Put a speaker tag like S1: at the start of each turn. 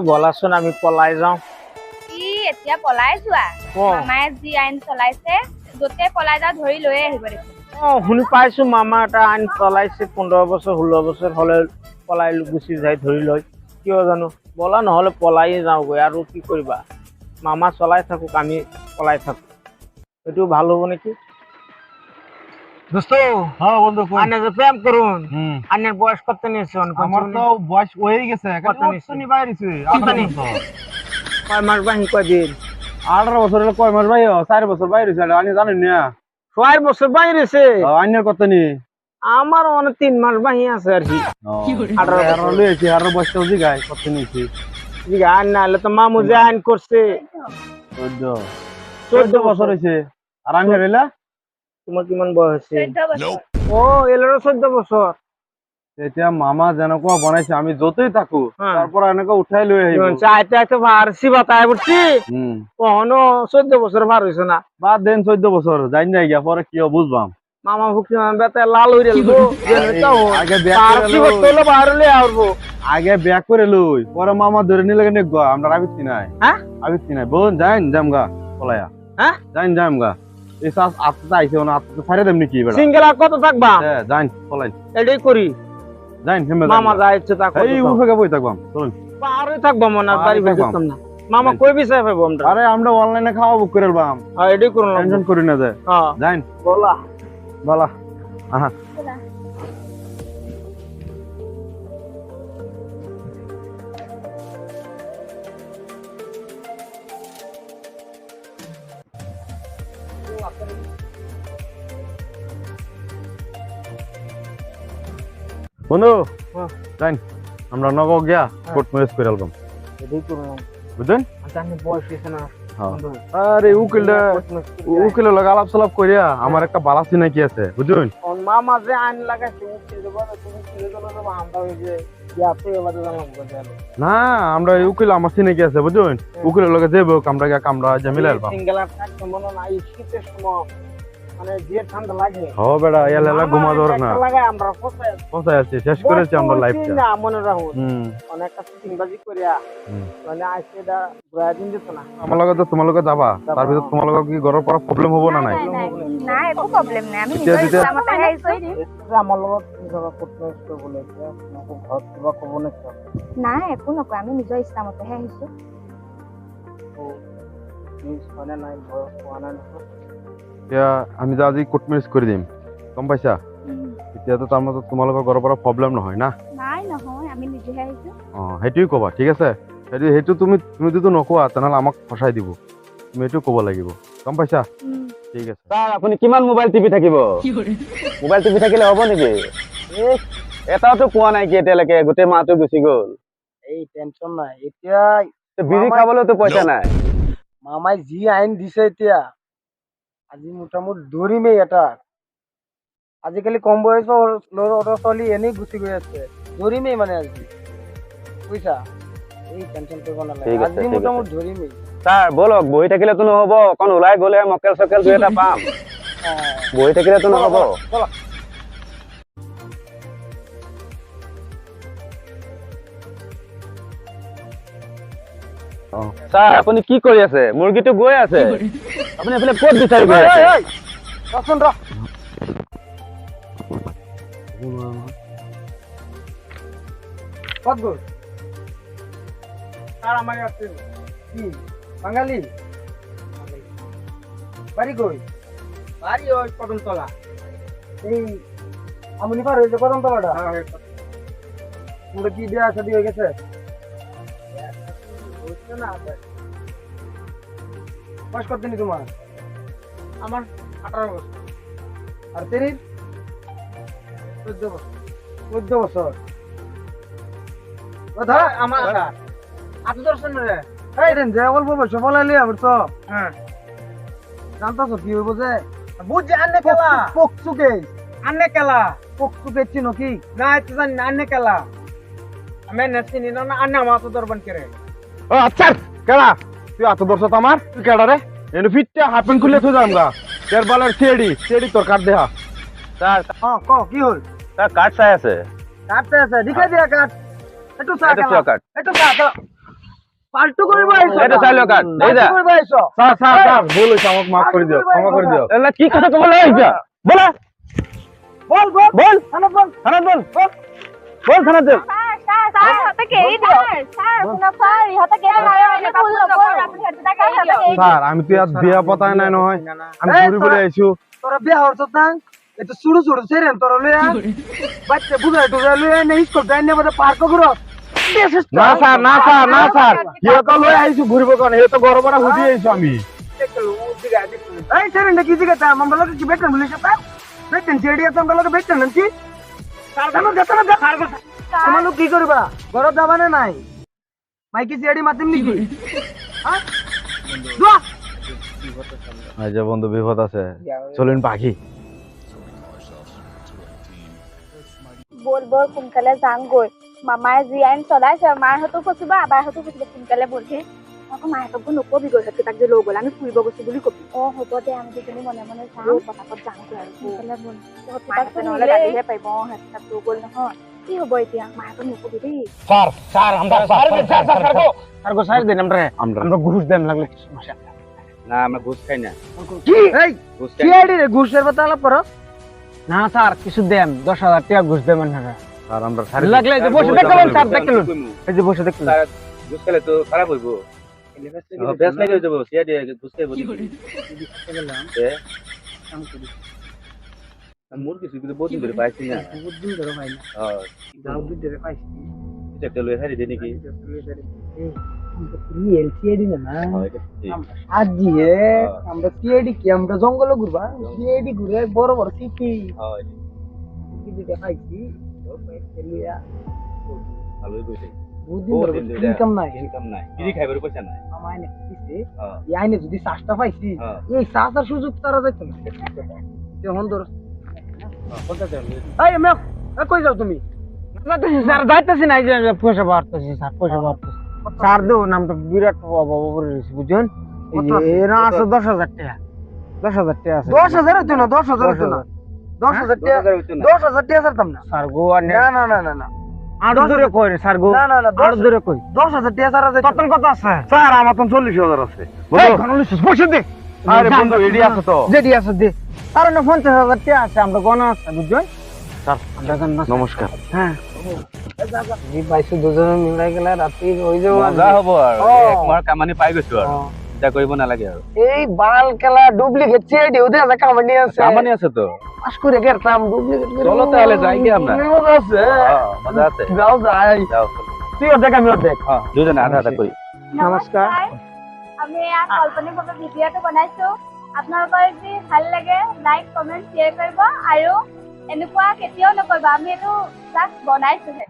S1: বলাচোন আমি পলাই যাওঁ।
S2: এতিয়া পলাই যোৱা মামায়ে যি আইন চলাইছে যতে পলাই যাওঁ ধৰি লৈ আহিব দেখোন।
S1: শুনি পাইছো মামা এটা আইন চলাইছে 15 বছৰ 16 বছৰ হলে পলাই গুচি যায় ধৰি লয়। কিয় জানো বলা নহলে পলাই যাওঁগৈ আৰু কি কৰিবা। মামা চলাই থাকক আমি পলাই থাকো, এইটো ভাল হব নেকি? দোস্ত
S3: হ্যাঁ বন্ধু
S1: আনে যে প্রেম করুন আনের বয়স কত নিয়েছে?
S3: আমার তো বয়স হয়ে গেছে বাইরেছে
S1: কয় মাস বাহি কয়দিন?
S3: 18 বছর হলো কয় মাস ভাই 4 বছর বাইরেছে আমি জানি না
S1: 6 বছর বাইরেছে
S3: আইনের কত নি
S1: আমার মানে 3 মাস বাহি আছে আর কি।
S3: 18 লইছি আর বয়স তো জিগায় কত নিছি
S1: জিগা আন না হলে তো মামু যে আইন করছে
S3: 14 বছর হইছে। আর আমি হইলা
S1: তোমার কিমান বয়স আছে?
S2: 14 বছর।
S1: ও এলেরও 14 বছর।
S3: এটা মামা যেনকা বানাইছে আমি যতই থাকু তারপর এনেকা উঠাই লই আইব
S1: চাইতে চাইতে ভারসি বাতায় পড়ছি কখনো 14 বছর ভার হইছে না।
S3: বাদ দেন 14 বছর যাই না গিয়া পরে কি বুঝবাম।
S1: মামা ভুকি বেতে লাল হই রেলবো
S3: আগে
S1: ভারসি বতলে বাইরে আরবো
S3: আগে ব্যাক করে লই পরে মামা ধরে নিলে কেন গো আমরা আবিত কি নাই।
S1: হ্যাঁ
S3: আবিত কি নাই বোন যাইন জামগা পলায়া।
S1: হ্যাঁ
S3: যাইন জামগা এই সাস আত্মা আইছে না আত্মা ছাড়ে দেমনি কি বেড়া
S1: সিঙ্গেল আর কত থাকবা?
S3: হ্যাঁ যাইন পলাই
S1: এটাই করি
S3: যাইন হেমে
S1: মামা যা ইচ্ছে তা করি।
S3: এই উফে বই থাকবাম চলুন
S1: পারে থাকবা মনে বাড়ি ফেরতাম না। মামা কই বিষয় পাবো আমরা?
S3: আরে আমরা অনলাইনে খাওয়া বুক করে লবাম।
S1: হ্যাঁ এটাই করুন
S3: টেনশন করি না যায়।
S1: হ্যাঁ
S3: যাইন
S1: বলা
S3: বলা আহা বন্ধু যাইন আমরা নগর গিয়া কোর্ট ম্যারেজ করে আলবাম
S1: এটাই করুন
S3: বুঝছেন।
S1: জানি বয়স হইছে না।
S3: আরে উকিল লাগা আলাপ সালাপ করিয়া আমার একটা বালাসি নাকি আছে বুঝছেন।
S1: মামা যে আইন লাগাইছে উকিল দেবো তুমি ছেলে দেবো আমরা ওই যে ইয়াতে এবারে জানা বুঝাল
S3: না আমরা উকিল আমার সিনাকি আছে বুঝছেন। উকিলের লগে যাবো আমরা গিয়া কামরা যা মিলাই আলবাম।
S1: সিঙ্গেল আর থাকতে মনে না এই শীতের সময় মানে যে ঠান্ডা লাগে
S3: হ বেড়া এলা ঘুমা ধর না
S1: লাগে আমরা
S3: কোথায় আছি শেষ করেছি আমরা লাইফটা
S1: না মনে রাখুন অনেক কাছে তিনবাজি করিয়া মানে আজকে দা ঘুরাই দিন দিত না।
S3: আমার লগে তো তোমার লগে যাবা তার ভিতর তোমার লগে কি ঘরের পর প্রবলেম হবো না নাই?
S2: না একো প্রবলেম নাই আমি নিজে ইচ্ছামতে আইছো।
S1: আমার লগত জায়গা করতে বলে তোমাকে ঘর সেবা করব না
S2: না একো নকয় আমি নিজে ইচ্ছামতে আইছো।
S1: ও নিজ মানে নাই ভয় কোয়ানা না
S3: আমি তো আজি কোর্ট ম্যারেজ করে দিম কম পয়সা এতিয়া তো তার মতো তোমার লগে ঘরের পর প্রবলেম নহয় না?
S2: নাই নহয় আমি নিজে আইছো।
S3: সেইটোই কবা ঠিক আছে। সেইটো তুমি যদি নকোৱা তেনেহলে আমাক ফসাই দিব। তুমি এইটো কব লাগিব গম পাইছা? ঠিক আছে
S4: স্যার আপুনি কিমান মোবাইল টিপি থাকিব? মোবাইল টিপি থাকিলে হ'ব নেকি? এটাও তো পোৱা নাই কি এতিয়ালৈকে গোটেই মাহটো গুচি গ'ল।
S1: এই টেনশন নাই এতিয়া
S4: বিড়ি খাবলৈতো পইচা নাই।
S1: মামাই যি আইন দিছে এতিয়া আজি মোটামুটি ধৰিমেই এটা। আজিকালি কম বয়সৰ ল'ৰা ছোৱালী এনেই গুচি গৈ আছে ধৰিমেই মানে আজি বুজিছা। এই টেনশন কৰিব নালাগে আজি মোটামুটি ধৰিমেই।
S4: স্যার বলক বহি থাকিলেতো নহ'ব, অকণ ওলাই গ'লে মকেল চকেল দুই এটা পাম। বহি থাকিলেতো নহ'ব। স্যার আপুনি কি কৰি আছে? মুৰ্গীটো গৈ আছে, আপুনি এইফালে ক'ত বিচাৰি গৈ আছে?
S1: ৰচোন ৰ ক'ত গ'ল? তাৰ আমাৰ ইয়াত কি বাঙালি বাড়ি কই? বাড়ি ওই কদমতলা এই আমনি পার হয়েছে কদমতলাটা। তোমরা কি বিয়া শাদী হয়ে গেছে? বয়স কত দিনই তোমার? আমার 18 বছর। আর তেরির 14 বছর। 14 বছর কথা আমার আট দর্শন রে এই দেন যে অল্প বয়স বলাইলি আমার তো হ্যাঁ জানতাছ কি হইব যে বুঝ আন্নে কেলা পকসুকে আন্নে কেলা পকসুকে চিনো কি না এটা জানি না আন্নে কেলা আমি নেছিনি না আন্নে আমার তো দরবান করে।
S3: ও আচ্ছা কেডা তুই এত বর্ষ আমার তুই কেডা রে এনে ফিটটা হাফ প্যান্ট খুলে থই যামগা এর বালার সিএডি তোর কাট দেহা।
S4: স্যার
S1: হ্যাঁ ক কি হল?
S4: স্যার কাট চাই আছে।
S1: কাটতে আছে দিকে দিয়া কাট একটু চা
S4: একটু চা কাট।
S1: একটু চা পাল্টু করিব আইছো
S4: এটা চাইলো কাট এই যা
S1: করিব আইছো
S3: স্যার স্যার স্যার ভুল হয়েছে আমাকে মাফ করে দিও ক্ষমা করে দিও
S4: এলা কি কথা কবলে আইছা বলা
S1: বল বল
S4: বল
S1: থানা বল
S4: থানা বল বল থানা দে
S2: স্যার ইহঁতে কেৰি দিয়ক স্যাৰ শুনক স্যাৰ ইহঁতে কেৰি দিয়ক ভুল নকৰ আপুনি সিহঁতে কেৰি দিয়ক
S3: স্যার আমি তো ইয়াত বিয়া পতাই নাই নহয় আমি
S1: এই,
S3: ঘুরিবলৈ আইছো
S1: তোরা বিয়া হরছ না এটা শুরু শুরু সেরেন তোরা লইয়া বাচ্চা বুঝাই তোরা লইয়া নেই স্কুল টাইম নে বড় পার্ক করো
S3: না স্যার না স্যার না স্যার সিহঁতক লৈ আহিছো ঘূৰিব কাৰণে সিহঁত ঘৰৰ পৰা সুধি আহিছো আমি
S1: এই সেরেন কি দিকে তা মঙ্গলকে কি বেটন বলিস তা বেটন জেডি আছে মঙ্গলকে বেটন নাকি কারখানা যেতে না তোমার লোক কি করবা ঘর যাবানে নাই মাইকি জেডি মাতিম নাকি হ্যাঁ যা
S3: এই যে বন্ধু বিপদ আছে চলুন পাখি
S2: বল বল সোনকালে যামগৈ মামাই যি আইন চলাইছে মাহঁতো ফচিব আবাহঁতো ফচিব সোনকালে বলহে আকৌ মাহঁতকো নকবি গৈ তাক যে লৈ গ'ল আমি ফুৰিব গৈছো বুলি কবি হ'ব দে আমি দুজনী মনে মনে যাম পতাপত যামগৈ আৰু সোনকালে বল মাহঁতে নহ'লে গালিহে পাৰিব সিহঁত লৈ গ'ল নহয় কি হ'ব এতিয়া মাহঁতক নকবি দেই
S4: স্যার স্যার আমরা স্যার গো স্যার দেন আমরা ঘুষ দেন লাগলে সমস্যা না আমরা ঘুষ খাই না
S1: কি এই
S4: ঘুষ
S1: সিআইডি রে ঘুষের কথা আলাপ করো
S4: না স্যার কিছু দেন ১০,০০০ টাকা ঘুষ দেবেন না
S3: আর আমরা
S4: লাগলে যে বসে দেখলেন স্যার দেখলেন এই যে বসে দেখলেন
S5: ঘুষ খেলে তো খারাপ হইব বেশ লাগে যাবো সিআইডি ঘুষ খাইব মোর কিছু কিন্তু বহুত দিন ধরে পাইছি না
S1: বহুত দিন ধরে ভাই না
S5: হ্যাঁ
S1: যাও দিন ধরে পাইছি
S5: একটা লয়ে হারি দেনি কি
S1: রিয়েল সিআইডি না আজি হে আমরা সিআইডি কি আমরা জঙ্গলে ঘুরবা সিআইডি ঘুরে বড় বড় সিটি
S5: হয়
S1: কি দিকে পাইছি ও পাইছি লিয়া
S5: ভালোই কইছে
S1: বহুত দিন ধরে ইনকাম নাই
S5: ইনকাম নাই বিড়ি খাইবার পয়সা নাই
S1: আমায় না দিছে
S5: হ্যাঁ
S1: এই আইনে যদি শ্বাসটা পাইছি
S5: হ্যাঁ
S1: এই শ্বাসের সুযোগ তারা যাইতো না যখন ধর
S5: কোনটা দেন
S1: এই মেক কই যাও তুমি
S4: স্যার যাইতেছি না এই যে পয়সা বাড়তেছি স্যার পয়সা বাড়তেছি স্যার দেও নামটা বিরাট বাবা করে রয়েছে বুঝছেন এরা আছে ১০,০০০ টাকা ১০,০০০ টাকা আছে
S1: 10,000 হইতো না 10,000 হইতো না 10,000 টাকা 10,000 টাকা ছাড়তাম না
S4: স্যার গো আর
S1: না না না না না
S4: আরো দূরে কই রে স্যার গো
S1: না না না
S4: আরো দূরে কই
S1: 10,000 টাকা ছাড়া যাইতো
S4: কত কত আছে
S3: স্যার আমার তো 40,000 আছে
S4: এই ঘনলিস বসে দে
S3: আরে বন্ধু রেডি আছে তো
S4: যেটি আছে দে আর না ৫০,০০০ টাকা আছে আমরা গনা আছে বুঝছেন
S3: স্যার
S4: আমরা জান না
S3: নমস্কার
S4: হ্যাঁ এই পাইছো দুজনে মিলাই গেলে রাতি হই যাও
S5: মজা হব আৰু এক মাহ কামানি পাই গৈছো আৰু চিন্তা কৰিব নালাগে আৰু
S1: এই বাল খেলা ডুপ্লিকেট সিআইডি ওদে আছে কামানি আছে
S5: কামানি আছে তো
S1: পাস করে গেরতাম ডুপ্লিকেট করে
S5: চলো তাহলে যাই কি আমরা
S1: মজা আছে
S5: মজা আছে
S1: যাও যাই
S5: যাও
S1: তুই দেখ আমি দেখ
S5: হ্যাঁ দুজনে আধা আধা কৰি
S1: নমস্কাৰ
S2: আমি এয়া কাল্পনিকভাৱে ভিডিঅ'টো বনাইছো আপোনালোকৰ যদি ভাল লাগে লাইক কমেণ্ট শ্বেয়াৰ কৰিব আৰু এনেকুৱা কেতিয়াও নকৰিব আমি এইটো জাষ্ট বনাইছোহে